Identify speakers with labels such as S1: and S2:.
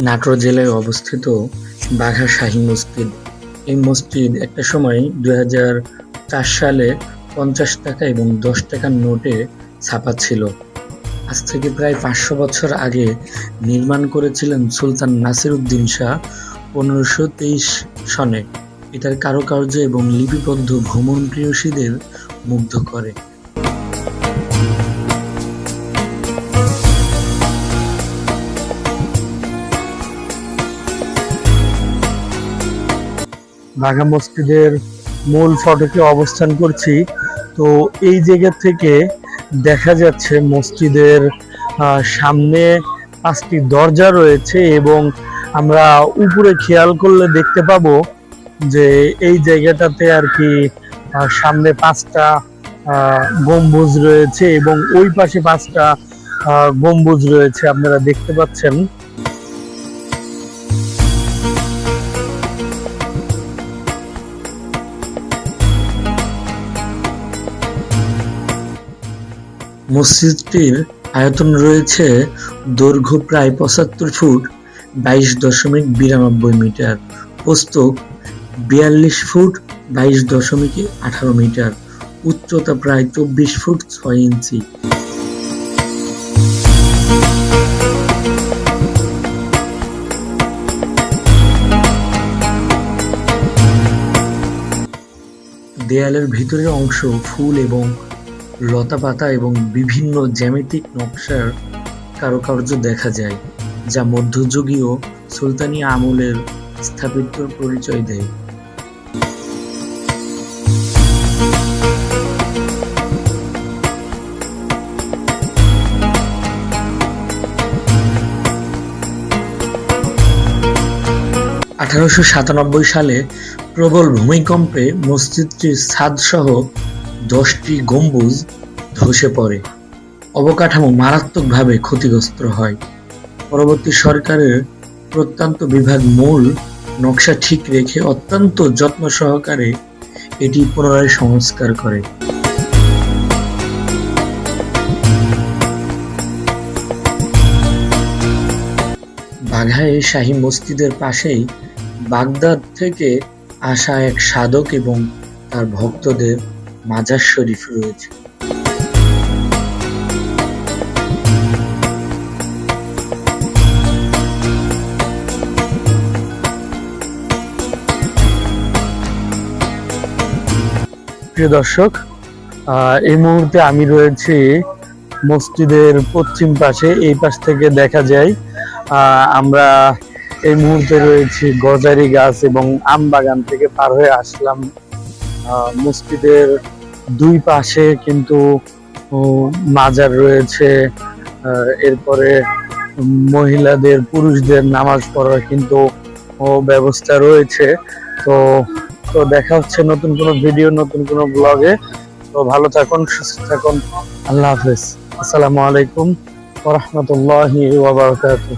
S1: নাটোর জেলায় অবস্থিত বাঘা শাহী মসজিদ। এই মসজিদ একটা সময় 2004 সালে 50 টাকা এবং 10 টাকার নোটে ছাপা ছিল। আজ থেকে প্রায় 500 বছর আগে নির্মাণ করেছিলেন সুলতান নাসিরউদ্দিন শাহ 1523 সনে। এটার কারুকার্য এবং লিপিবদ্ধ ভ্রমণ প্রিয়সীদের মুগ্ধ করে। বাঘা মসজিদের মূল ফটকে অবস্থান করছি। তো এই জায়গা থেকে দেখা যাচ্ছে মসজিদের সামনে 5টি দরজা রয়েছে এবং আমরা উপরে খেয়াল করলে দেখতে পাবো যে এই জায়গাটাতে আর কি সামনে 5টা গম্বুজ রয়েছে এবং ওই পাশে 5টা গম্বুজ রয়েছে, আপনারা দেখতে পাচ্ছেন। মসজিদটির আয়তন রয়েছে দৈর্ঘ্য প্রায় 75 ফুট 22.92 মিটার, প্রস্থ 42 ফুট 22.18 মিটার, উচ্চতা প্রায় 24 ফুট 6 ইঞ্চি। দেয়ালের ভিতরের অংশ ফুল এবং লতাপাতা এবং বিভিন্ন জ্যামিতিক নকশার কারুকার্য দেখা যায়, যা মধ্যযুগীয় সুলতানি আমলের স্থাপত্যের পরিচয় দেয়। সালে প্রবল ভূমিকম্পে মসজিদটির ছাদ সহ 10টি গম্বুজ ধসে পড়ে, অবকাঠামো মারাত্মকভাবে ক্ষতিগ্রস্ত হয়। পরবর্তী সরকারের প্রত্যন্ত বিভাগ মূল নকশা ঠিক রেখে অত্যন্ত যত্ন সহকারে এটি পুনরায় সংস্কার করে। বাঘায় শাহী মসজিদের পাশেই বাগদাদ থেকে আসা এক সাধক এবং তার ভক্তদের মাজার শরীফ রয়েছে। প্রিয় দর্শক, এই মুহূর্তে আমি রয়েছি মসজিদের পশ্চিম পাশে। এই পাশ থেকে দেখা যায় আমরা এই মুহূর্তে রয়েছি গজারি গাছ এবং আম বাগান থেকে পার হয়ে আসলাম। মসজিদের দুই পাশে কিন্তু মাজার রয়েছে, এরপরে মহিলাদের পুরুষদের নামাজ পড়ার কিন্তু ব্যবস্থা রয়েছে। তো দেখা হচ্ছে নতুন কোনো ভিডিও, নতুন কোনো ব্লগে। তো ভালো থাকুন, সুস্থ থাকুন। আল্লাহ হাফেজ। আসসালামু আলাইকুম ওয়া রাহমাতুল্লাহি ওয়া বারাকাতুহু।